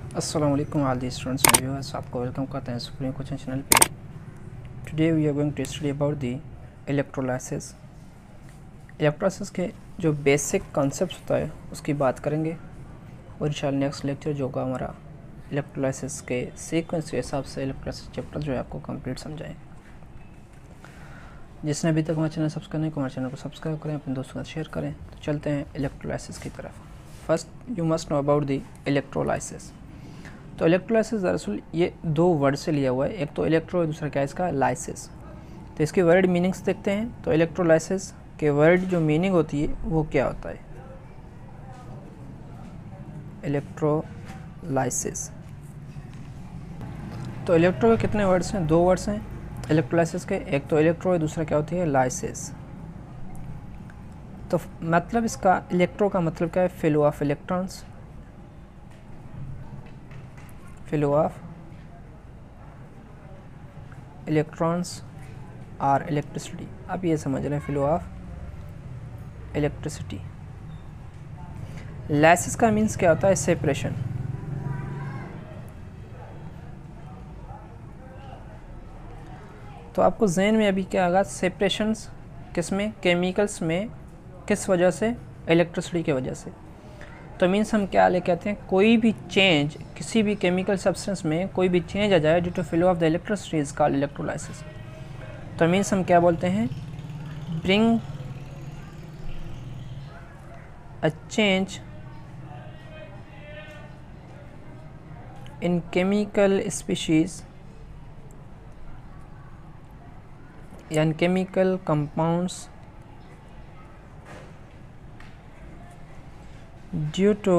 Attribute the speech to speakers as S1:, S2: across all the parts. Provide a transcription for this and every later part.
S1: अस्सलाम वालेकुम all the students and viewers, आपको वेलकम करते हैं सुप्रीम कोचिंग चैनल पे। Today we are going to study about the electrolysis. Electrolysis के जो बेसिक कॉन्सेप्ट होता है उसकी बात करेंगे और इंशाल्लाह नेक्स्ट लेक्चर जो होगा हमारा इलेक्ट्रोलाइसिस के सीक्वेंस के हिसाब से इलेक्ट्रोलाइसिस चैप्टर जो है आपको कंप्लीट समझाएं। जिसने अभी तक हमारे चैनल सब्सक्राइब नहीं किया हमारे चैनल को सब्सक्राइब करें, अपने दोस्तों के साथ शेयर करें। तो चलते हैं इलेक्ट्रोलाइसिस की तरफ। First you must know about the electrolysis. तो इलेक्ट्रोलाइसिस दरअसल ये दो वर्ड से लिया हुआ है, एक तो इलेक्ट्रो, दूसरा क्या है इसका लाइसिस। तो इसके वर्ड मीनिंग्स देखते हैं। तो इलेक्ट्रोलाइसिस के वर्ड जो मीनिंग होती है वो क्या होता है। इलेक्ट्रोलाइसिस, तो इलेक्ट्रो के कितने वर्ड्स हैं? दो वर्ड्स हैं इलेक्ट्रोलाइसिस के, एक तो इलेक्ट्रो है, दूसरा क्या होती है लाइसिस। तो मतलब इसका इलेक्ट्रो का मतलब क्या है? Flow of electrons, flow of electrons और इलेक्ट्रिसिटी। आप ये समझ रहे हैं, फ्लो ऑफ इलेक्ट्रिसिटी। लाइसिस का मीन्स क्या होता है? सेपरेशन। तो आपको जहन में अभी क्या आएगा? सेपरेशंस किस में? केमिकल्स में। किस वजह से? इलेक्ट्रिसिटी की वजह से। तो मीन्स हम क्या लेके आते हैं? कोई भी चेंज किसी भी केमिकल सब्सटेंस में कोई भी चेंज आ जाए due to flow of the electricity is called electrolysis. तो मीन्स हम क्या बोलते हैं? Bring a change in chemical species या in chemical compounds due to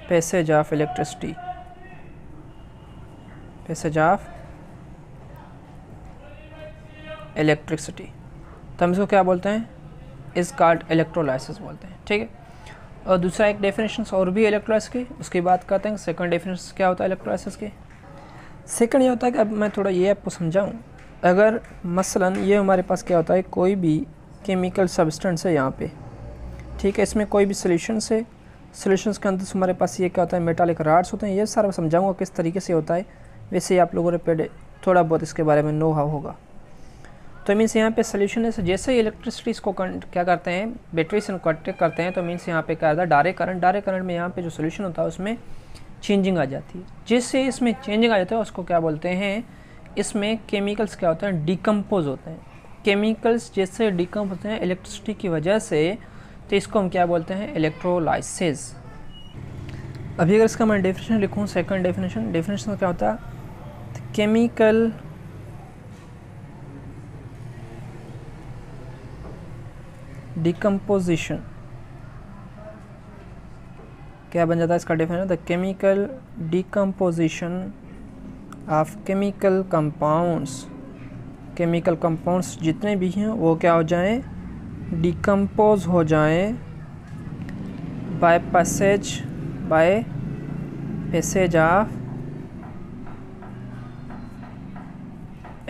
S1: passage of electricity, passage of electricity। तो हम इसको क्या बोलते हैं? इस कॉल्ड इलेक्ट्रोलाइसिस बोलते हैं। ठीक है। और दूसरा एक डेफिनेशन और भी इलेक्ट्रोलाइसिस की, उसकी बात करते हैं। सेकंड डेफिनेशन क्या होता है इलेक्ट्रोलाइसिस की? सेकंड ये होता है कि अब मैं थोड़ा ये आपको समझाऊं। अगर मसलन ये हमारे पास क्या होता है, कोई भी केमिकल सब्सटेंस है यहाँ पे, ठीक है, इसमें कोई भी सोल्यूशंस है, सोल्यूशंस के अंदर हमारे पास ये क्या होता है? मेटालिक रॉड्स होते हैं। ये सारा समझाऊंगा किस तरीके से होता है। वैसे ही आप लोगों ने पहले थोड़ा बहुत इसके बारे में नो हाउ होगा। तो मीन्स यहाँ पे सोल्यूशन है, जैसे ही इलेक्ट्रिसिटी इसको क्या करते हैं, बैटरी से कनेक्ट करते हैं, तो मीन्स यहाँ पे क्या आता है? डायरेक्ट करंट में यहाँ पे जो सोल्यूशन होता है उसमें चेंजिंग आ जाती है। जिससे इसमें चेंजिंग आ जाता है उसको क्या बोलते हैं? इसमें केमिकल्स क्या होते हैं? डिकम्पोज होते हैं। केमिकल्स जैसे डिकम्पोज होते हैं इलेक्ट्रिसिटी की वजह से, तो इसको हम क्या बोलते हैं? इलेक्ट्रोलाइसिस। अभी अगर इसका मैं डेफिनेशन लिखूँ, सेकंड डेफिनेशन क्या होता है? केमिकल डिकम्पोजिशन क्या बन जाता है इसका definition? The chemical decomposition of chemical compounds. Chemical compounds जितने भी हैं वो क्या हो जाएं? डिकम्पोज हो जाएं बाय पैसेज ऑफ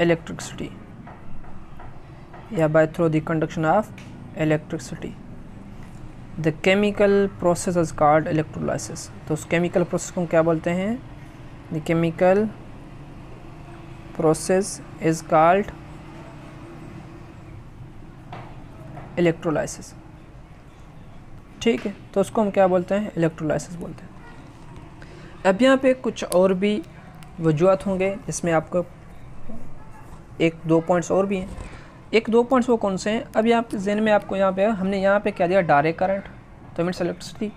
S1: इलेक्ट्रिसिटी या by through the conduction of electricity. The chemical process is called electrolysis. तो उस केमिकल प्रोसेस को क्या बोलते हैं? The chemical process is called electrolysis. ठीक है, तो उसको हम क्या बोलते हैं? इलेक्ट्रोलाइसिस बोलते हैं। अब यहाँ पे कुछ और भी वजूहत होंगे, इसमें आपको एक दो पॉइंट्स और भी हैं। एक दो पॉइंट्स वो कौन से हैं? अब यहाँ पे ज़हन में आपको यहाँ पे हमने यहाँ पे क्या दिया? Direct current. तो मीन्स इलेक्ट्रिसिटी।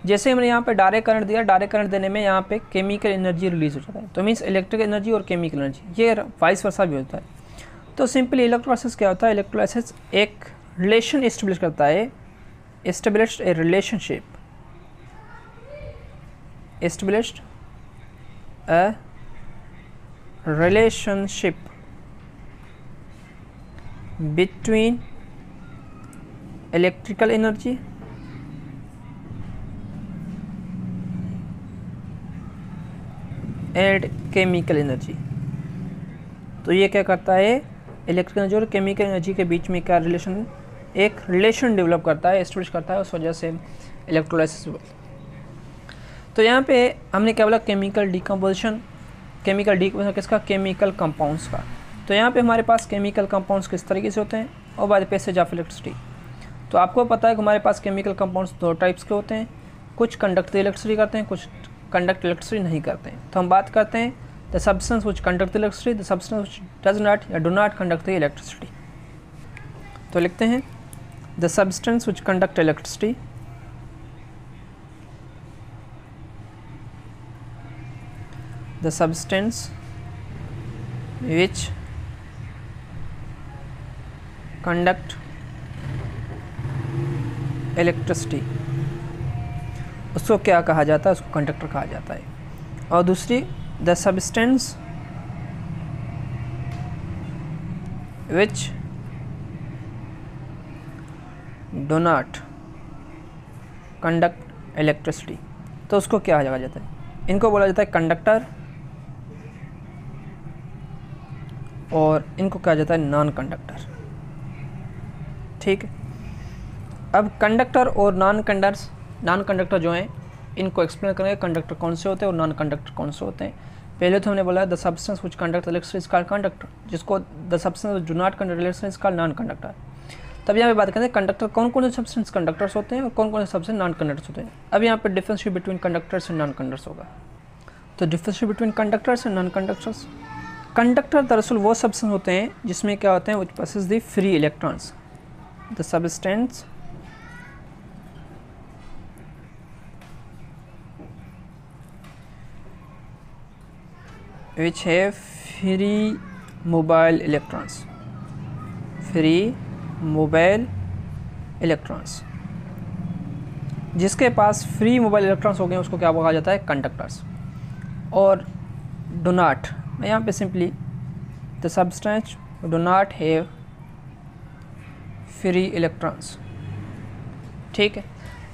S1: जैसे हमने यहाँ पे डायरेक्ट करंट दिया, डायरेक्ट करंट देने में यहाँ पे केमिकल एनर्जी रिलीज हो जाता है। तो मीन्स इलेक्ट्रिक एनर्जी और केमिकल एनर्जी, ये वाइस वर्सा भी होता है। तो सिंपली इलेक्ट्रोलाइसिस क्या होता है? इलेक्ट्रोलाइसिस एक रिलेशन एस्टेब्लिश करता है, established A relationship, established a relationship between electrical energy and chemical energy. तो ये क्या करता है? इलेक्ट्रिकल एनर्जी और केमिकल एनर्जी के बीच में क्या रिलेशन, एक रिलेशन डेवलप करता है, एस्टेब्लिश करता है, उस वजह से इलेक्ट्रोलाइसिस। तो यहाँ पे हमने क्या बोला, केमिकल डिकम्पोजिशन किसका, केमिकल कंपाउंड्स का। तो यहाँ पे हमारे पास केमिकल कंपाउंड्स किस तरीके से होते हैं, और by the passage of electricity. तो आपको पता है कि हमारे पास केमिकल कंपाउंड्स दो टाइप्स के होते हैं, कुछ कंडक्ट इलेक्ट्रिसिटी करते हैं, कुछ कंडक्ट इलेक्ट्रिसिटी नहीं करते हैं। तो हम बात करते हैं the substance which conduct electricity, the substance which does not या do not conduct the electricity. तो लिखते हैं the substance which conduct electricity, the substance which conduct electricity, उसको क्या कहा जाता है, उसको कंडक्टर कहा जाता है। और दूसरी the substance which do not conduct electricity, तो उसको क्या कहा जाता है, इनको बोला जाता है कंडक्टर और इनको कहा जाता है नॉन कंडक्टर। ठीक है, अब कंडक्टर और नॉन कंडक्टर जो हैं इनको एक्सप्लेन करेंगे, कंडक्टर कौन से होते हैं और नॉन कंडक्टर कौन से होते हैं। पहले तो हमने बोला the substance which conduct electricity is called conductor, जिसको the substance which do not conduct electricity is called non conductor. तब यहाँ पे बात करते हैं कंडक्टर कौन कौन से सब्सटेंस कंडक्टर्स होते हैं और कौन कौन से सब्सटेंस नॉन कंडक्टर्स होते हैं। अब यहाँ पे difference between conductors and non conductors होगा। तो difference between conductors and non conductors, conductor दरअसल वो सब्सटेंस होते हैं जिसमें क्या होते हैं, which passes the free electrons, the substance which have free mobile electrons, जिसके पास फ्री मोबाइल इलेक्ट्रॉन्स हो गए उसको क्या कहा जाता है, कंडक्टर्स। और डो नॉट, मैं यहाँ पे simply the substance do not have free electrons. ठीक है,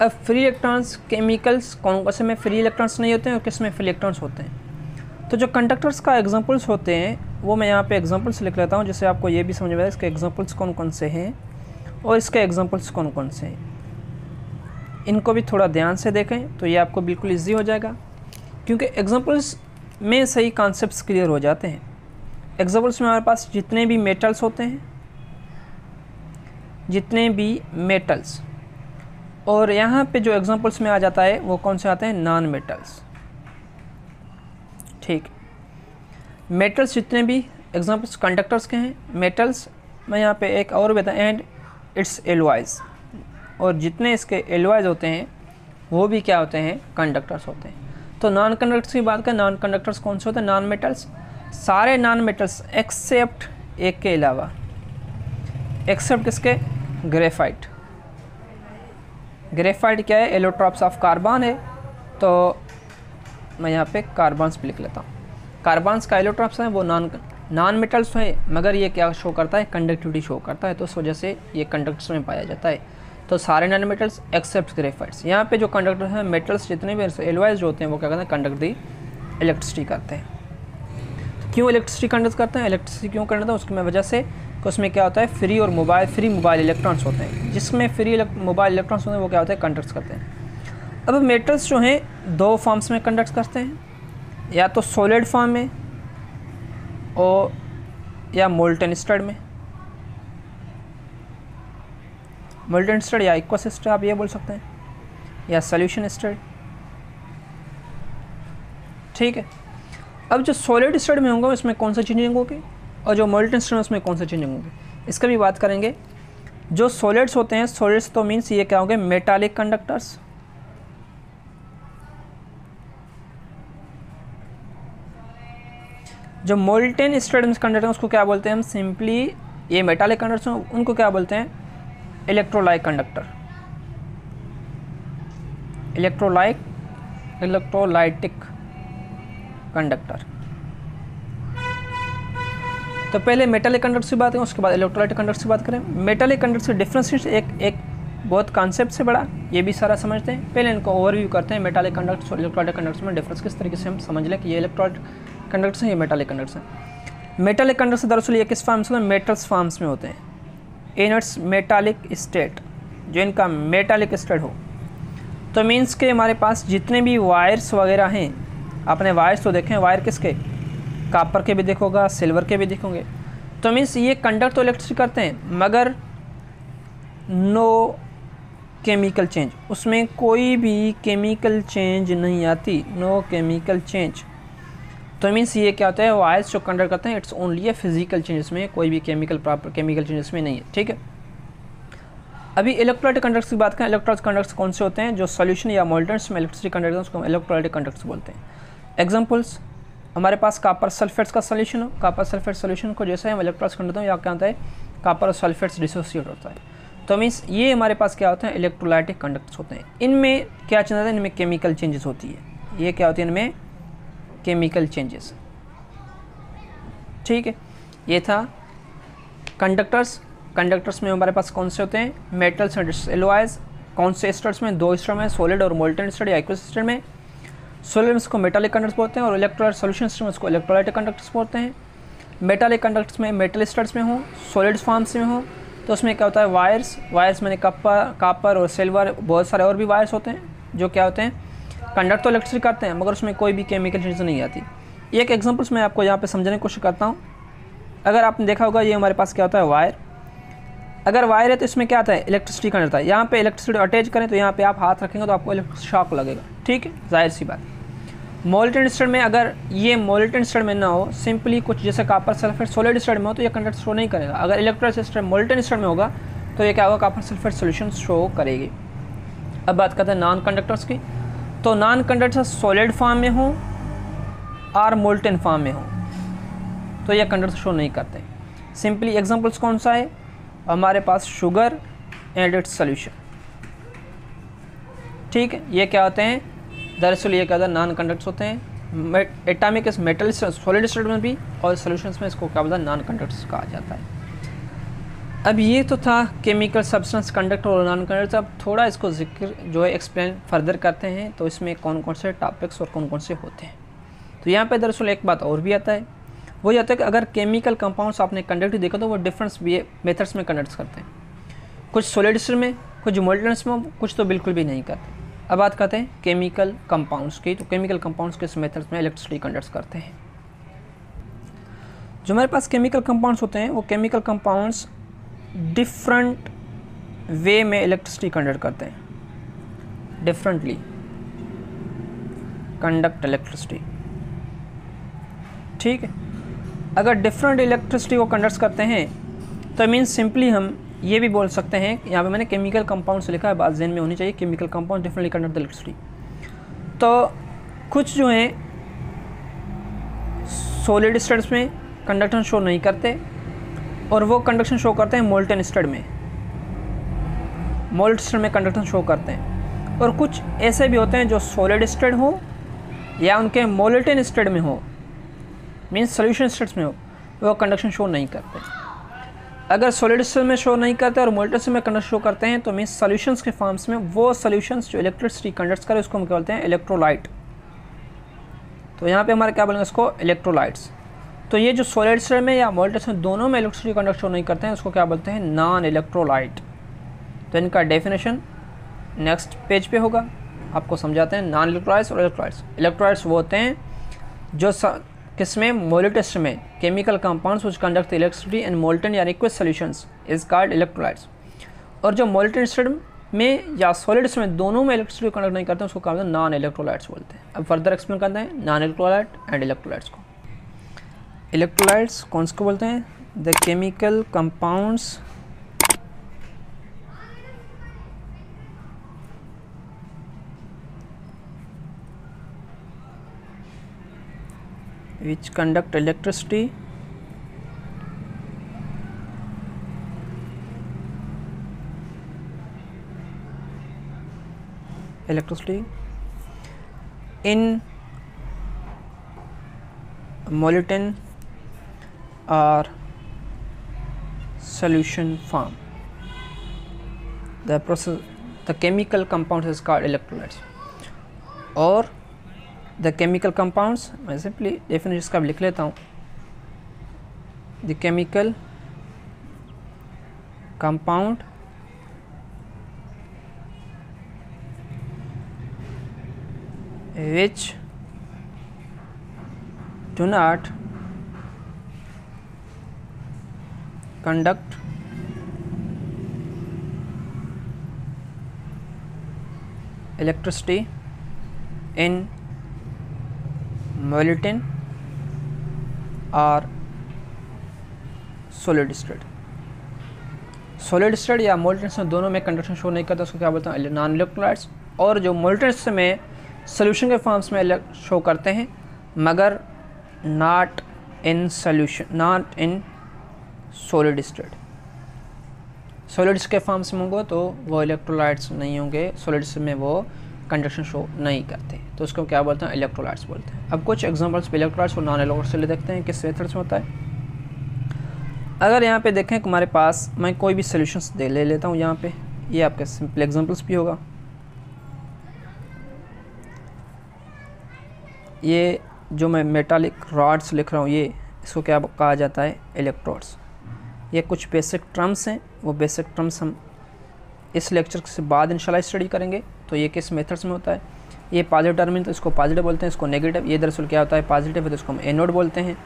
S1: अब फ्री इलेक्ट्रॉन्स केमिकल्स कौन से में फ्री इलेक्ट्रॉन्स नहीं होते हैं और किस में फ्री इलेक्ट्रॉन्स होते हैं। तो जो कंडक्टर्स का एग्जांपल्स होते हैं वो मैं यहाँ पे एग्जांपल्स लिख लेता हूँ, जिससे आपको ये भी समझ में आए इसके एग्जांपल्स कौन कौन से हैं और इसके एग्जांपल्स कौन कौन से हैं। इनको भी थोड़ा ध्यान से देखें तो ये आपको बिल्कुल ईजी हो जाएगा, क्योंकि एग्जांपल्स में सही कॉन्सेप्ट्स क्लियर हो जाते हैं। एग्जांपल्स में हमारे पास जितने भी मेटल्स होते हैं, और यहाँ पे जो एग्जांपल्स में आ जाता है वो कौन से आते हैं, नॉन मेटल्स। ठीक, मेटल्स जितने भी एग्जांपल्स कंडक्टर्स के हैं, मेटल्स मैं यहाँ पे एक और बता, एंड इट्स एलॉयज, और जितने इसके एलॉयज होते हैं वो भी क्या होते हैं, कंडक्टर्स होते हैं। तो नॉन कंडक्टर्स की बात करें, नॉन कंडक्टर्स कौन से होते हैं, नॉन मेटल्स, सारे नॉन मेटल्स एक्सेप्ट एक के अलावा, एक्सेप्ट किसके, ग्रेफाइट। ग्रेफाइट क्या है, एलोट्रॉप्स ऑफ कार्बन है, तो मैं यहाँ पे कार्बन्स भी लिख लेता हूँ। कार्बन्स का एलोट्रॉप्स हैं वो नॉन मेटल्स है, मगर ये क्या शो करता है, कंडक्टिविटी शो करता है, तो इस वजह से ये कंडक्टर्स में पाया जाता है। तो सारे नॉन मेटल्स एक्सेप्ट ग्रेफाइट्स। यहाँ पे जो कंडक्टर हैं, मेटल्स जितने भी एलॉयज जो होते हैं वो क्या करते हैं, कंडक्ट दी इलेक्ट्रिसिटी करते हैं। तो क्यों इलेक्ट्रिसिटी कंडक्ट करते हैं, इलेक्ट्रिसिटी क्यों कंडक्ट करते हैं, उसकी वजह से कि उसमें क्या होता है, फ्री मोबाइल इलेक्ट्रॉन्स होते हैं। जिसमें फ्री मोबाइल इलेक्ट्रॉन्स होते हैं वो क्या होता है, कंडक्ट करते हैं। अब मेटल्स जो हैं दो फॉर्म्स में कंडक्ट करते हैं, या तो सॉलिड फॉर्म में और या मोल्टन स्टेट में। मोल्टन स्टेट या एक्वस स्टेट आप ये बोल सकते हैं, या सॉल्यूशन स्टेट। ठीक है, अब जो सॉलिड स्टेट में होंगे उसमें कौन सा चेंजिंग होगी, और जो मोल्टन स्टेट में उसमें कौन सा चेंजिंग होगी, इसका भी बात करेंगे। जो सॉलिड्स होते हैं, सॉलिड्स तो मीन्स ये क्या होंगे, मेटालिक कंडक्टर्स। जो मोल्टेन स्टेट में कंडक्टर उसको क्या बोलते हैं हम, सिंपली ये मेटालिक कंडक्टर्स हैं उनको क्या बोलते हैं, इलेक्ट्रोलाइटिक कंडक्टर। तो पहले मेटालिक कंडक्टर्स की बात करें, उसके बाद इलेक्ट्रोलाइटिक कंडक्टर्स की बात करें। मेटालिक कंडक्टर्स के डिफरेंस एक बहुत कॉन्सेप्ट से बड़ा, ये भी सारा समझते हैं। पहले इनको ओवरव्यू करते हैं, मेटालिक कंडक्टर्स और इलेक्ट्रोलाइटिक कंडक्टर्स में डिफरेंस किस तरीके से हम समझ लें कि ये इलेक्ट्रोलाइटिक कंडक्टर्स हैं, ये मेटालिक कंडक्टर्स हैं। मेटालिक कंडक्टर्स दरअसल ये किस फॉर्म्स में, मेटल्स फॉर्म्स में होते हैं। इन इट्स मेटालिक स्टेट, जो इनका मेटालिक स्टेट हो, तो मीन्स के हमारे पास जितने भी वायर्स वगैरह हैं, आपने वायर्स तो देखे हैं, वायर किसके, कॉपर के भी देखोगा, सिल्वर के भी दिखोगे। तो मीन्स ये कंडक्ट तो इलेक्ट्रिसिटी करते हैं मगर नो केमिकल चेंज, उसमें कोई भी केमिकल चेंज नहीं आती, नो केमिकल चेंज। तो मीन्स ये क्या होता है, वायर्स जो कंडक्ट करते हैं it's only a physical change, इसमें कोई भी केमिकल चेंज इसमें नहीं है, ठीक है। अभी इलेक्ट्रोलाइटिक कंडक्ट्स की बात करें, इलेक्ट्रोलाइटिक कंडक्ट्स कौन से होते हैं, जो सॉल्यूशन या मोल्टेंट्स में इलेक्ट्रिसिटी कंडक्ट उसको हम इलेक्ट्रोलाइटिक कंडक्ट्स बोलते हैं। एग्जांपल्स, हमारे पास कॉपर सल्फेट्स का सॉल्यूशन हो, कॉपर सल्फेट सॉल्यूशन को जैसे हम इलेक्ट्रोलाइटिक कंडक्ट हैं, या क्या होता है, कॉपर और सल्फेट्स डिसोसिएट होता है। तो मीन्स ये हमारे पास क्या होते हैं, इलेक्ट्रोलाइटिक कंडक्ट्स होते हैं। इनमें क्या चेंज होता है, इनमें केमिकल चेंजेस होती है, ये क्या होती है, इनमें केमिकल चेंजेस, ठीक है। ये था कंडक्टर्स। कंडक्टर्स में हमारे पास कौन से होते हैं, मेटल्स एंड एलॉयज। कौन से स्टेट्स में, दो स्टेट में, सॉलिड और मोल्टेन स्टेट या एक्वस स्टेट में। सॉलिड में इसको मेटालिक कंडक्टर्स बोलते हैं और इलेक्ट्रोलाइट सॉल्यूशन स्टेट में इसको इलेक्ट्रोलाइटिक कंडक्टर्स बोलते हैं। मेटालिक कंडक्टर्स में मेटल स्टेट्स में हो, सॉलिड फॉर्म्स में हो, तो उसमें क्या होता है, वायर्स मैंने कॉपर और सिल्वर, बहुत सारे और भी वायर्स होते हैं जो क्या होते हैं, कंडक्ट तो इलेक्ट्रिसिटी करते हैं मगर उसमें कोई भी केमिकल चेंज नहीं आती। एक एग्जांपल्स मैं आपको यहाँ पे समझने की कोशिश करता हूँ। अगर आपने देखा होगा ये हमारे पास क्या होता है, वायर। अगर वायर है तो इसमें क्या आता है, इलेक्ट्रिसिटी करंट आता है। यहाँ पे इलेक्ट्रिसिटी अटैच करें तो यहाँ पे आप हाथ रखेंगे तो आपको इलेक्ट्रिक शॉक लगेगा, ठीक है, जाहिर सी बात। मोल्टेन स्टेट में, अगर ये मोल्टेन स्टेट में ना हो, सिंपली कुछ जैसे कॉपर सल्फेट सॉलिड स्टेट में हो तो ये कंडक्ट शो नहीं करेगा। अगर इलेक्ट्रोलाइट स्टेट मोल्टेन स्टेट में होगा तो ये क्या होगा, कॉपर सल्फेट सॉल्यूशन शो करेगी। अब बात करते हैं नॉन कंडक्टर्स की। तो नॉन कंडक्टर सॉलिड फॉर्म में हो और मोल्टेन फॉर्म में हो तो ये कंडक्टर शो नहीं करते। सिंपली एग्जांपल्स कौन सा है, हमारे पास शुगर एंड इट्स सॉल्यूशन, ठीक है। ये क्या होते हैं, दरअसल ये क्या होता है, नॉन कंडक्टर्स होते हैं। एटॉमिक इस मेटल सॉलिड स्टेट में भी और सॉल्यूशंस में इसको क्या बोलता है, नॉन कंडक्टर्स कहा जाता है। अब ये तो था केमिकल सब्सटेंस, कंडक्टर और नॉन कंडक्टर। अब थोड़ा इसको जिक्र जो है एक्सप्लेन फर्दर करते हैं तो इसमें कौन कौन से टॉपिक्स और कौन कौन से होते हैं। तो यहाँ पे दरअसल एक बात और भी आता है, वो ये आता है कि अगर केमिकल कंपाउंड्स आपने कंडक्ट देखा तो वो डिफरेंट मेथड्स में कंडक्ट करते हैं। कुछ सॉलिड स्टेट में, कुछ मोल्टेंस में, कुछ तो बिल्कुल भी नहीं करते। अब बात करते हैं केमिकल कंपाउंड्स की। तो केमिकल कंपाउंड्स किस मेथड्स में इलेक्ट्रिसिटी कंडक्ट करते हैं। जो हमारे पास केमिकल कंपाउंड्स होते हैं वो केमिकल कंपाउंड्स डिफरेंट वे में इलेक्ट्रिसिटी कंडक्ट करते हैं, डिफरेंटली कंडक्ट इलेक्ट्रिसिटी, ठीक है। अगर डिफरेंट इलेक्ट्रिसिटी को कंडक्ट करते हैं तो मीन्स सिंपली हम ये भी बोल सकते हैं, यहाँ पे मैंने केमिकल कंपाउंड्स लिखा है, बात ज़हन में होनी चाहिए, chemical compound differently conduct electricity. तो कुछ जो हैं सॉलिड स्टेट्स में कंडक्शन शो नहीं करते और वो कंडक्शन शो करते हैं मोल्टेन स्टेट में, मोल्ट स्टेट में कंडक्शन शो करते हैं। और कुछ ऐसे भी होते हैं जो सॉलिड स्टेट हो या उनके मोल्टेन स्टेट में हो, मीन्स सॉल्यूशन स्टेट्स में हो, वो कंडक्शन शो नहीं करते। अगर सॉलिड स्टेट में शो नहीं करते और मोल्टेन स्टेट में कंडक्शन शो करते हैं तो मीन्स सॉल्यूशंस के फॉर्म्स में वो सॉल्यूशंस जो इलेक्ट्रिसिटी कंडक्ट करे उसको हम क्या बोलते हैं, इलेक्ट्रोलाइट। तो यहाँ पे हमारे क्या बोलेंगे इसको, इलेक्ट्रोलाइट्स। तो ये जो सॉलिड स्टेट में या मोल्टेन स्टेट दोनों में इलेक्ट्रिसिटी कंडक्ट शो नहीं करते हैं उसको क्या बोलते हैं, नॉन इलेक्ट्रोलाइट। तो इनका डेफिनेशन नेक्स्ट पेज पे होगा, आपको समझाते हैं नॉन इलेक्ट्रोलाइट्स और इलेक्ट्रोलाइट्स। इलेक्ट्रोलाइट्स वो होते हैं जो किसमें, मोल्टेन स्टेट में chemical compounds which conduct electricity and molten या aqueous solutions is called electrolytes. और जो मोल्टेन स्टेट में या सॉलिड स्टेट में दोनों में इलेक्ट्रिसिटी कंडक्ट नहीं करते हैं उसको क्या बोलते हैं, नॉन इलेक्ट्रोलाइट्स बोलते हैं। अब फर्दर एक्सप्लेन करते हैं नॉन इलेक्ट्रोलाइट एंड इलेक्ट्रोलाइट्स को। इलेक्ट्रोलाइट्स कौन से को बोलते हैं, the chemical compounds which conduct electricity in molecular or solution form. The chemical compound is called electrolytes. और द केमिकल कंपाउंड्स, मैं सिंपली डेफिनेशन इसका लिख लेता हूँ, the chemical compound which do not conduct electricity in molten or solid state। Solid state या molten में दोनों में कंडक्शन शो नहीं करता, उसको क्या बोलते हैं, नॉन इलेक्ट्रोलाइट्स। और जो मोल्टेन में सोल्यूशन के फॉर्म्स में शो करते हैं मगर not in solution, not in solid state. Solids के फॉर्म्स में होंगे तो वो इलेक्ट्रोलाइट्स नहीं होंगे, सॉलिड्स में वो कंडक्शन शो नहीं करते, तो उसको क्या बोलते हैं, इलेक्ट्रोलाइट्स बोलते हैं। अब कुछ एग्जांपल्स पे इलेक्ट्रोलाइट्स और नॉन इलेक्ट्रोलाइट्स ले देखते हैं किस मेथड्स में होता है। अगर यहाँ पे देखें कि हमारे पास, मैं कोई भी सॉल्यूशंस ले लेता हूँ यहाँ पे, ये आपका सिंपल एग्जांपल्स भी होगा। ये जो मैं मेटालिक रॉड्स लिख रहा हूँ, ये इसको क्या कहा जाता है, इलेक्ट्रोड्स। ये कुछ बेसिक टर्म्स हैं, वो बेसिक टर्म्स हम इस लेक्चर से बाद इंशाल्लाह स्टडी करेंगे। तो ये किस मेथड्स में होता है। ये पॉजिटिव टर्मिनल, तो इसको पॉजिटिव बोलते हैं, इसको नेगेटिव। ये दरअसल क्या होता है, पॉजिटिव है तो इसको हम एनोड बोलते हैं,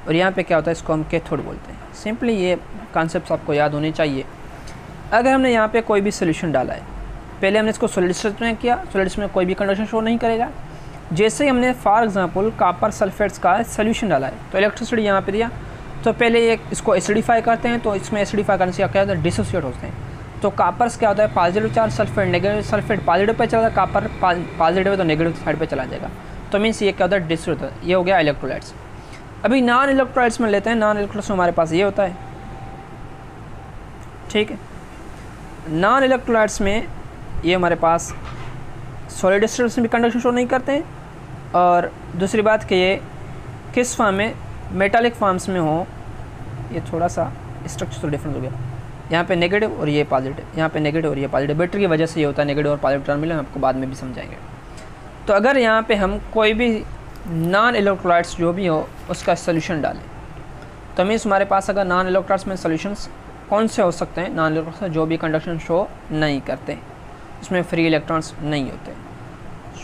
S1: और यहाँ पे क्या होता है, इसको हम कैथोड बोलते हैं। सिंपली ये कॉन्सेप्ट्स आपको याद होने चाहिए। अगर हमने यहाँ पे कोई भी सोल्यूशन डाला है, पहले हमने इसको सॉलिड स्टेट में किया, सॉलिड में कोई भी कंडक्शन शो नहीं करेगा। जैसे ही हमने फॉर एग्जांपल कॉपर सल्फेट्स का सोल्यूशन डाला है तो इलेक्ट्रिसिटी यहाँ पे दिया, तो पहले एक इसको एसिडिफाई करते हैं, तो इसमें एसिडिफाई करने से क्या होता है, डिसोसिएट होते हैं। तो कॉपर्स क्या होता है, positive charge, sulphate negative, sulphate positive pay चला जाएगा, कॉपर पॉजिटिव है तो नेगेटिव साइड पे चला जाएगा, तो मीन्स ये क्या होता है, डिसोसिएट होता है। ये हो गया इलेक्ट्रोलाइट्स। अभी नॉन इलेक्ट्रोलाइट्स में लेते हैं। नॉन इलेक्ट्रोलाइट्स में हमारे पास ये होता है, ठीक है। नॉन इलेक्ट्रोलाइट्स में ये हमारे पास सॉलिड स्टेट में भी कंडक्शन शो नहीं करते हैं, और दूसरी बात कि ये किस फॉर्म में, मेटालिक फॉर्म्स में हो। ये थोड़ा सा स्ट्रक्चर तो डिफरेंट हो गया, यहाँ पे नेगेटिव और ये पॉजिटिव, यहाँ पे नेगेटिव और ये पॉजिटिव। बैटरी की वजह से ये होता है नेगेटिव और पॉजिटिव टर्मिनल, हम आपको बाद में भी समझाएंगे। तो अगर यहाँ पे हम कोई भी नॉन इलेक्ट्रोलाइट्स जो भी हो उसका सोल्यूशन डालें, तो मीन्स हमारे पास अगर नॉन इलेक्ट्रोलाइट्स में सोल्यूशंस कौन से हो सकते हैं, नॉन इलेक्ट्रोलाइट्स जो भी कंडक्शन शो नहीं करते, उसमें फ्री इलेक्ट्रॉन्स नहीं होते।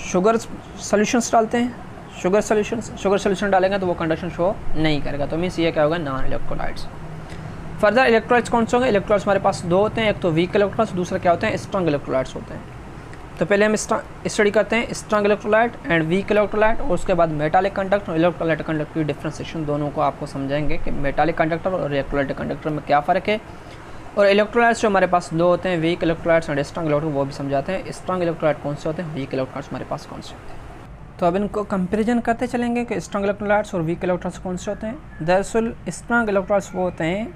S1: शुगर सोल्यूशंस डालते हैं, शुगर सोल्यूशन डालेंगे तो वो कंडक्शन शो नहीं करेगा, तो मीन्स ये क्या होगा, नॉन इलेक्ट्रोलाइट्स। फर्दर इलेक्ट्रोलाइट्स कौन से होंगे, इलेक्ट्रोलाइट्स हमारे पास दो होते हैं, एक तो वीक इलेक्ट्रोलाइट्स, दूसरा क्या होते हैं, स्ट्रॉन्ग इलेक्ट्रोलाइट्स होते हैं। तो पहले हम स्टडी करते हैं strong electrolyte and weak electrolyte, और उसके बाद मेटालिक कंडक्टर और इलेक्ट्रोलाइट कंडक्टर की डिफ्रेंसिएशन, दोनों को आपको समझाएंगे कि मेटालिक कंडक्टर और इलेक्ट्रोलाइट कंडक्टर में क्या फ़र्क है। और इलेक्ट्रोलाइट्स जो हमारे पास दो होते हैं, वीक इलेक्ट्रोलाइट्स और स्ट्रॉन्ग इलेक्ट्रोलाइट, वो भी समझाते हैं। स्ट्रॉन्ग इलेक्ट्रोलाइट कौन से होते हैं, वीक इलेक्ट्रोलाइट्स हमारे पास कौन से होते हैं। तो अब इनको कंपेरिजन करते चलेंगे कि स्ट्रॉन्ग इलेक्ट्रोलाइट्स और वीक इलेक्ट्रोलाइट्स कौन से होते हैं। दरअसल स्ट्रॉन्ग इलेक्ट्रोलाइट्स वो होते हैं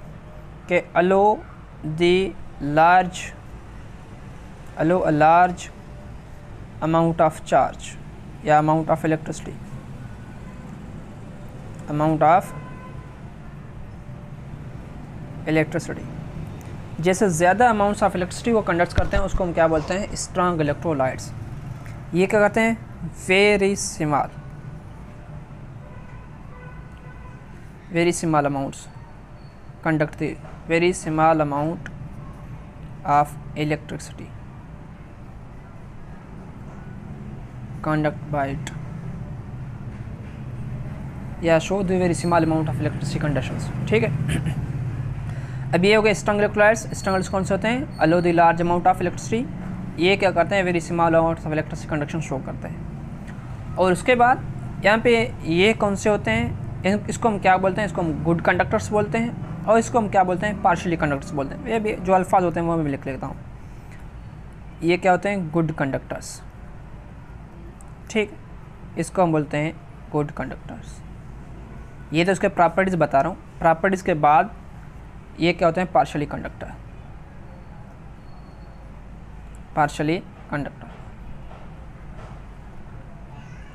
S1: कि allow a large amount of charge या अमाउंट ऑफ इलेक्ट्रिसिटी, जैसे ज़्यादा अमाउंट्स ऑफ इलेक्ट्रिसिटी वो कंडक्ट करते हैं, उसको हम क्या बोलते हैं, स्ट्रॉन्ग इलेक्ट्रोलाइट्स। ये क्या करते हैं, very small amounts conduct the very small amount of electricity conduct by it या show the very small amount of electricity conductions, ठीक है। अब ये हो गए स्ट्रॉन्ग इलेक्ट्रोलाइट्स। स्ट्रॉन्ग कौन से होते हैं, अलो the large amount of electricity, ये क्या करते हैं, very small amount of electricity conduction show करते हैं। और उसके बाद यहाँ पे ये कौन से होते हैं, इसको हम क्या बोलते हैं, इसको हम गुड कंडक्टर्स बोलते हैं, और इसको हम क्या बोलते हैं, पार्शियली कंडक्टर्स बोलते हैं। ये भी जो अल्फाज होते हैं वो मैं लिख लेता हूँ। ये क्या होते हैं, गुड कंडक्टर्स, ठीक, इसको हम बोलते हैं गुड कंडक्टर्स। ये तो इसके प्रॉपर्टीज़ बता रहा हूँ। प्रॉपर्टीज़ के बाद ये क्या होते हैं, पार्शियली कंडक्टर,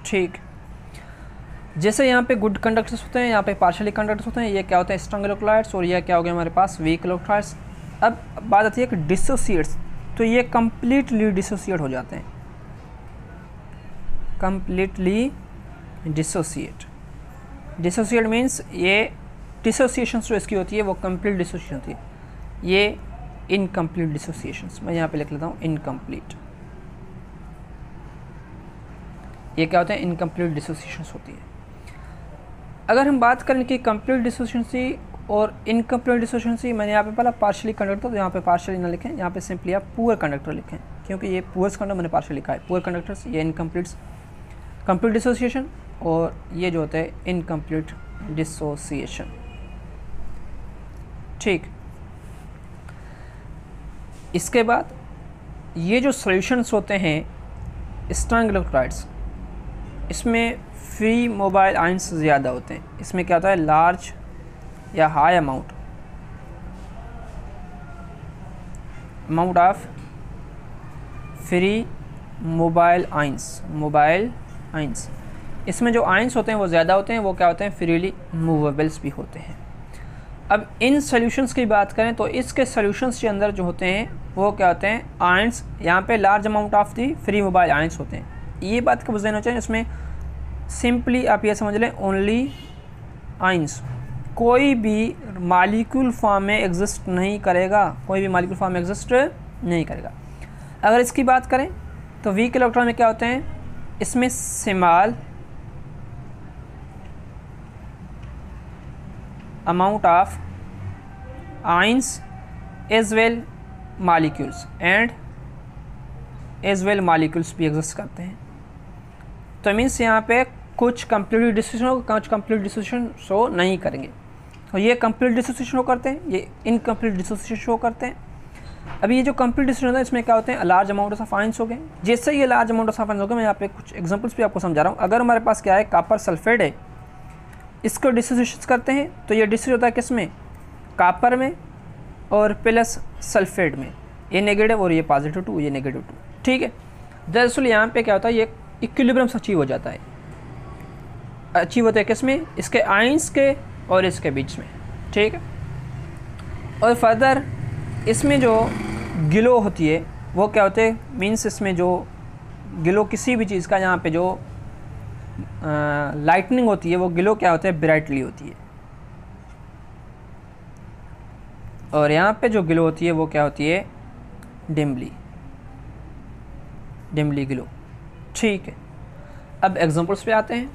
S1: ठीक। जैसे यहाँ पे गुड कंडक्टर्स होते हैं, यहाँ पे पार्शियली कंडक्टर्स होते हैं, ये क्या होते हैं, स्ट्रॉन्ग इलेक्ट्रोलाइट्स, और ये क्या हो गया हमारे पास, वीक इलेक्ट्रोलाइट्स। अब बात आती है कि डिसोसिएट्स, तो ये कम्प्लीटली डिसोसिएट हो जाते हैं, कंप्लीटली डिसोसिएट मीन्स ये डिसोसिएशन जो इसकी होती है वो कंप्लीट डिसोसिएशन होती है, ये इनकम्प्लीट डिसोसिएशंस। मैं यहाँ पे लिख लेता हूँ इनकम्प्लीट, ये क्या होते हैं, इनकम्प्लीट डिसोसिएशन होती है। अगर हम बात करें कि कंप्लीट डिसोसिएशन और इनकम्प्लीट डिसोसिएशन, मैंने यहाँ पे पहला पार्शियली कंडक्टर, तो यहाँ पे पार्शियली ना लिखें, यहाँ पे सिंपली आप पुअर कंडक्टर लिखें, क्योंकि ये पुअर कंडक्टर मैंने पार्शियल लिखा है। पुअर कंडक्टर्स ये इनकम्प्लीट कंप्लीट डिसोसिएशन, और ये जो होता है इनकम्प्लीट डिसोसिएशन। ठीक, इसके बाद ये जो सॉल्यूशंस होते हैं स्ट्रॉन्ग इलेक्ट्रोलाइट्स, इसमें फ्री मोबाइल आयंस ज़्यादा होते हैं। इसमें क्या होता है, लार्ज या high amount of free mobile ions, इसमें जो आयंस होते हैं वो ज़्यादा होते हैं, वो क्या होते हैं, फ्रीली मूवेबल्स भी होते हैं। अब इन सॉल्यूशंस की बात करें तो इसके सॉल्यूशंस के अंदर जो होते हैं वो क्या होते हैं, आयंस, यहाँ पे large amount of the free mobile ions होते हैं। ये बात का ध्यान होना चाहिए, इसमें सिंपली आप ये समझ लें ओनली आयंस, कोई भी मॉलिक्यूल फॉर्म में एग्जिस्ट नहीं करेगा, कोई भी मॉलिक्यूल फॉर्म में एग्जिस्ट नहीं करेगा। अगर इसकी बात करें तो वीक इलेक्ट्रॉन में क्या होते हैं, इसमें small amount of ions as well molecules भी एग्जिस्ट करते हैं। तो मीन्स यहाँ पे कुछ कंप्लीट डिसोसिएशन होगा, कुछ कंप्लीट डिसोसिएशन शो नहीं करेंगे। और ये कंप्लीट डिसोसिएशन शो करते हैं, ये इनकम्प्लीट डिसोसिएशन शो करते हैं। अभी ये जो कंप्लीट डिसोसिएशन होता है इसमें क्या होते हैं, लार्ज अमाउंट ऑफ आयंस हो गए। जैसे ये लार्ज अमाउंट ऑफ आयंस हो गए, मैं यहाँ पे कुछ एग्जांपल्स भी आपको समझा रहा हूँ। अगर हमारे पास क्या है, कॉपर सल्फेट है, इसको डिसोसिएशन करते हैं तो ये डिसोसिएट होता है किस में, कॉपर में और प्लस सल्फेट में, ये नेगेटिव और ये पॉजिटिव 2, ये नेगेटिव 2। ठीक है, दरअसल यहाँ पे क्या होता है, ये इक्विलिब्रियम अचीव हो जाता है, अचीव होता है किस में, इसके आयंस के और इसके बीच में। ठीक है, और फर्दर इसमें जो गिलो होती है वो क्या होते हैं, मीन्स इसमें जो गिलो किसी भी चीज़ का, यहाँ पे जो लाइटनिंग होती है वो गिलो क्या होता है, ब्राइटली होती है, और यहाँ पे जो गिलो होती है वो क्या होती है, डिमली गिलो। ठीक है, अब एग्जांपल्स पे आते हैं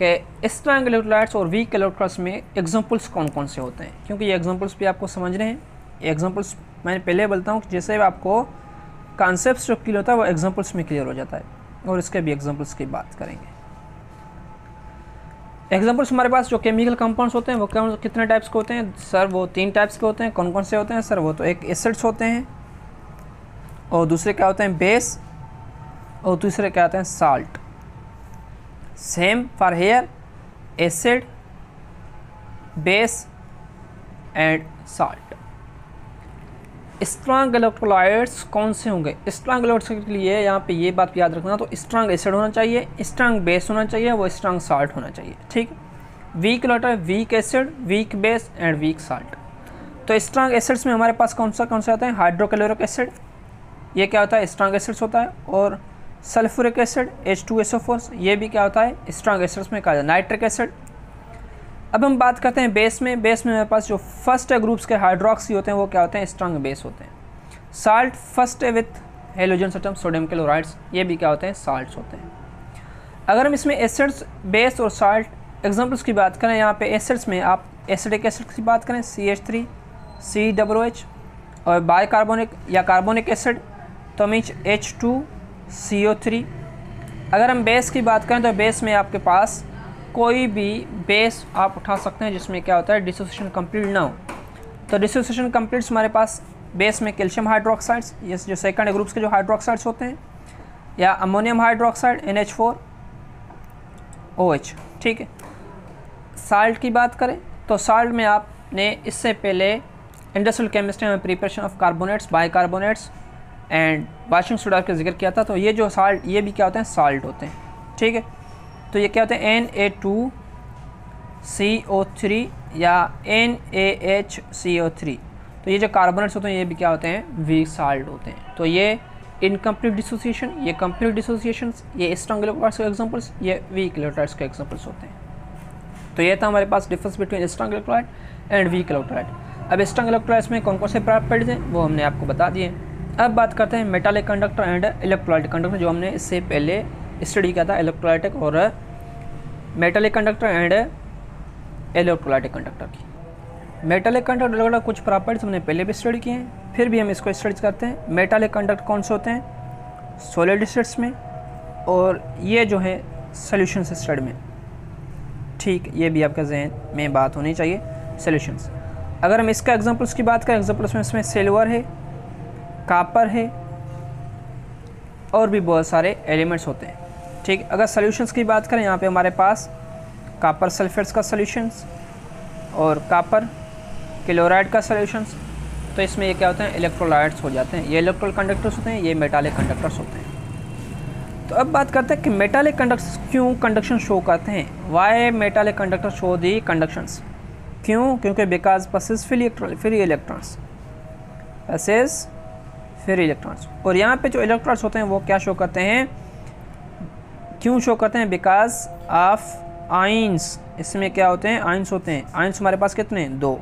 S1: कि स्ट्रॉन्ग इलेक्ट्रोलाइट्स और वीक इलेक्ट्रोलाइट्स में एग्जांपल्स कौन कौन से होते हैं, क्योंकि ये एग्जांपल्स भी आपको समझने हैं। एग्जांपल्स मैंने पहले बोलता हूँ कि जैसे आपको कॉन्सेप्ट जो क्लियर होता है वो एग्जांपल्स में क्लियर हो जाता है, और इसके भी एग्जांपल्स की बात करेंगे। एग्जांपल्स हमारे पास जो केमिकल कंपाउंड्स होते हैं वो कितने टाइप्स के होते हैं सर, वो 3 टाइप्स के होते हैं। कौन कौन से होते हैं सर, वो तो एक एसिड्स होते हैं, और दूसरे क्या होते हैं, बेस, और दूसरे क्या होते हैं, salt. Same for here, acid, base and salt. Strong electrolytes कौन से होंगे, स्ट्रॉन्ग इलेक्ट्रोलाइट्स के लिए यहाँ पे ये बात याद रखना, तो स्ट्रॉन्ग एसिड होना चाहिए, स्ट्रॉन्ग बेस होना चाहिए, वो स्ट्रॉन्ग साल्ट होना चाहिए। ठीक, weak electrolyte, weak acid, weak base and weak salt. तो स्ट्रॉन्ग एसिड्स में हमारे पास कौन सा आता है, हाइड्रोक्लोरिक एसिड, ये क्या होता है, स्ट्रॉन्ग एसिड्स होता है, और सल्फ्यूरिक एसिड H2SO4, ये भी क्या होता है, स्ट्रॉन्ग एसिड्स में कहा जाता है। Nitric acid. अब हम बात करते हैं बेस में हमारे पास जो फर्स्ट ग्रुप्स के हाइड्रोक्सी होते हैं वो क्या होते हैं, स्ट्रॉन्ग बेस होते हैं। Salt first with halogen atom, sodium chlorides, ये भी क्या होते हैं, साल्ट्स होते हैं। अगर हम इसमें एसिड्स, बेस और साल्ट एग्जांपल्स की बात करें, यहाँ पे एसिड्स में आप एसिडिक एसिड की बात करें, CH3, COOH, और बाइकार्बोनिक या कार्बोनिक एसिड तो मीन्स H2CO3। अगर हम बेस की बात करें तो बेस में आपके पास कोई भी बेस आप उठा सकते हैं जिसमें क्या होता है, डिसोसिएशन कंप्लीट ना हो। तो डिसोसिएशन कंप्लीट्स हमारे पास बेस में कैल्शियम हाइड्रोक्साइड्स, ये जो सेकंड ग्रुप्स के जो हाइड्रोक्साइड्स होते हैं, या अमोनियम हाइड्रोक्साइड NH4OH। ठीक है, साल्ट की बात करें तो साल्ट में आपने इससे पहले इंडस्ट्रियल केमिस्ट्री में preparation of carbonates, bicarbonates and washing soda का जिक्र किया था। तो ये जो साल्ट, ये भी क्या होते हैं, साल्ट होते हैं। ठीक है, तो ये क्या होते हैं, Na2CO3 या NaHCO3। तो ये जो कार्बोनेट्स होते हैं ये भी क्या होते हैं, वीक साल्ट होते हैं। तो ये इनकम्प्लीट डिसोसिएशन, ये कंप्लीट डिसोसिएशन, ये स्ट्रॉन्ग इलेक्ट्रोलाइट्स के एग्जांपल्स, ये वीक इलेक्ट्रोलाइट्स के एग्जांपल्स होते हैं। तो ये था हमारे पास difference between strong electrolyte and weak electrolyte. अब स्ट्रॉन्ग इलेक्ट्रोलाइट्स में कौन कौन से प्रॉपर्टीज हैं वो हमने आपको बता दिए। अब बात करते हैं metallic conductor and electrolyte conductor, जो हमने इससे पहले स्टडी किया था इलेक्ट्रोलाइटिक और metallic conductor and electrolytic conductor की। मेटालिक कंडक्टर का कुछ प्रॉपर्टीज हमने पहले भी स्टडी किए हैं, फिर भी हम इसको स्टडी करते हैं। मेटालिक कंडक्टर कौन से होते हैं? सॉलिड स्टेट्स में, और ये जो है सॉल्यूशन स्टेट में। ठीक, ये भी आपके जहन में बात होनी चाहिए, सॉल्यूशंस। अगर हम इसका एग्जांपल्स की बात करें, एग्जांपल्स में इसमें सिल्वर है, कॉपर है और भी बहुत सारे एलिमेंट्स होते हैं। ठीक, अगर सॉल्यूशंस की बात करें, यहाँ पे हमारे पास कॉपर सल्फेट्स का सॉल्यूशंस और कॉपर क्लोराइड का सॉल्यूशंस, तो इसमें ये क्या होते हैं? इलेक्ट्रोलाइट्स हो जाते हैं। ये इलेक्ट्रोल कंडक्टर्स होते हैं, ये मेटालिक कंडक्टर्स होते हैं। तो अब बात करते हैं कि मेटालिक कंडक्टर्स क्यों कंडक्शन शो करते हैं। वाई मेटालिक कंडक्टर शो दी कंडक्शंस? क्यों? क्योंकि because possess free electrons, possess free electrons. और यहाँ पे जो इलेक्ट्रॉन्स होते हैं वो क्या शो करते हैं? क्यों शो करते हैं? Because of ions. इसमें क्या होते हैं? आइंस होते हैं। आइंस हमारे पास कितने? 2,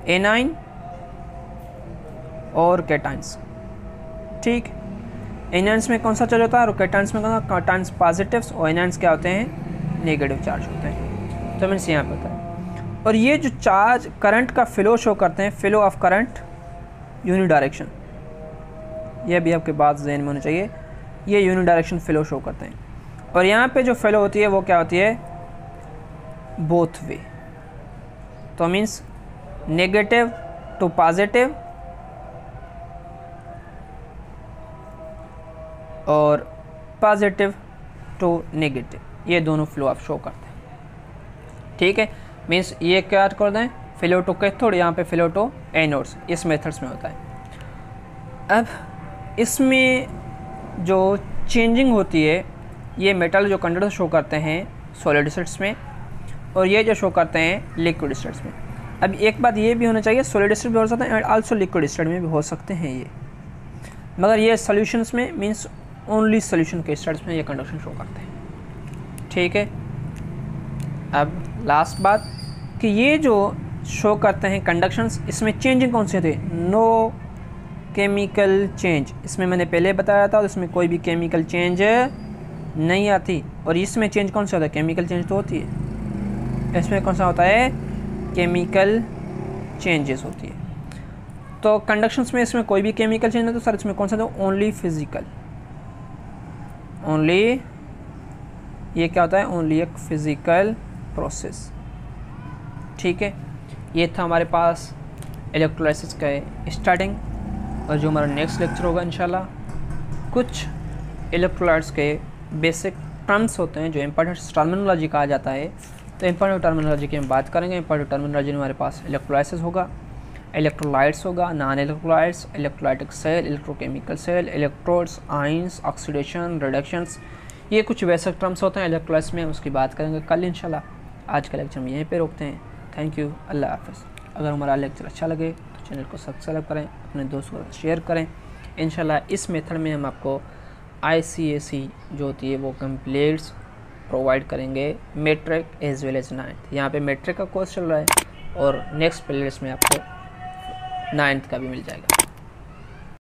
S1: एनाइन और कैटाइंस। ठीक, एनाइंस में कौन सा चार्ज होता है और कैटाइंस में कौन सा? कैटाइंस पॉजिटिव्स और एनाइंस क्या होते हैं? नेगेटिव चार्ज होते हैं। तो मीन्स यहाँ पे होता है। और ये जो चार्ज करंट का फ्लो शो करते हैं, फ्लो ऑफ करंट यूनिडायरेक्शन, ये भी आपके बात जहन में होनी चाहिए। ये यूनिडायरेक्शन फ्लो शो करते हैं। और यहाँ पे जो फ्लो होती है वो क्या होती है? Both way. तो मीन्स नेगेटिव टू पॉजिटिव और पॉजिटिव टू नेगेटिव, ये दोनों फ्लो आप शो करते हैं। ठीक है, मीन्स ये क्या कर दें? फ्लो टू कैथोड, यहाँ पे फ्लो टू एनोड्स, इस मेथड्स में होता है। अब इसमें जो चेंजिंग होती है, ये मेटल जो कंडक्टर शो करते हैं सॉलिड स्टेट्स में, और ये जो शो करते हैं लिक्विड स्टेट्स में। अब एक बात ये भी होना चाहिए, सॉलिड स्टेट भी हो सकते हैं एंड आल्सो लिक्विड स्टेट में भी हो सकते हैं ये, मगर ये सॉल्यूशंस में मीन्स ओनली सॉल्यूशन के स्टेट्स में ये कंडक्शन शो करते हैं। ठीक है, अब लास्ट बात कि ये जो शो करते हैं कंडक्शंस, इसमें चेंजिंग कौन से थे? No chemical change. इसमें मैंने पहले बताया था, इसमें कोई भी केमिकल चेंज नहीं आती। और इसमें चेंज कौन सा होता है? केमिकल चेंज तो होती है। इसमें कौन सा होता है? केमिकल चेंजेस होती है। तो कंडक्शंस में इसमें कोई भी केमिकल चेंज नहीं, तो सर इसमें कौन सा था? Only physical. ओनली ये क्या होता है? ओनली एक फिजिकल प्रोसेस। ठीक है, ये था हमारे पास इलेक्ट्रोलाइसिस का स्टार्टिंग। और जो हमारा नेक्स्ट लेक्चर होगा इंशाल्लाह, कुछ इलेक्ट्रोलाइट्स के बेसिक टर्म्स होते हैं जो इंपॉर्टेंट टर्मिनोलॉजी कहा जाता है। तो इंपॉर्टेंट टर्मिनोलॉजी की हम बात करेंगे। इंपॉर्टेंट टर्मिनोलॉजी में हमारे पास इलेक्ट्रोलाइसिस होगा, इलेक्ट्रोलाइट्स होगा, non electrolytes, electrolytic cell, electrochemical cell, electrodes, ions, oxidation, reductions, ये कुछ बेसिक टर्म्स होते हैं इलेक्ट्रोलाइट्स में। उसकी बात करेंगे कल इंशाल्लाह। आज का लेक्चर हम यहीं पे रोकते हैं। थैंक यू, अल्लाह हाफ़िज़। अगर हमारा लेक्चर अच्छा लगे तो चैनल को सब्सक्राइब करें, अपने दोस्तों को शेयर करें। इंशाल्लाह इस मेथड में हम आपको ICSE जो होती है वो कंप्लीट्स प्रोवाइड करेंगे, matric as well as 9th। यहाँ पे मैट्रिक का कोर्स चल रहा है और नेक्स्ट प्लेलिस्ट में आपको 9th का भी मिल जाएगा।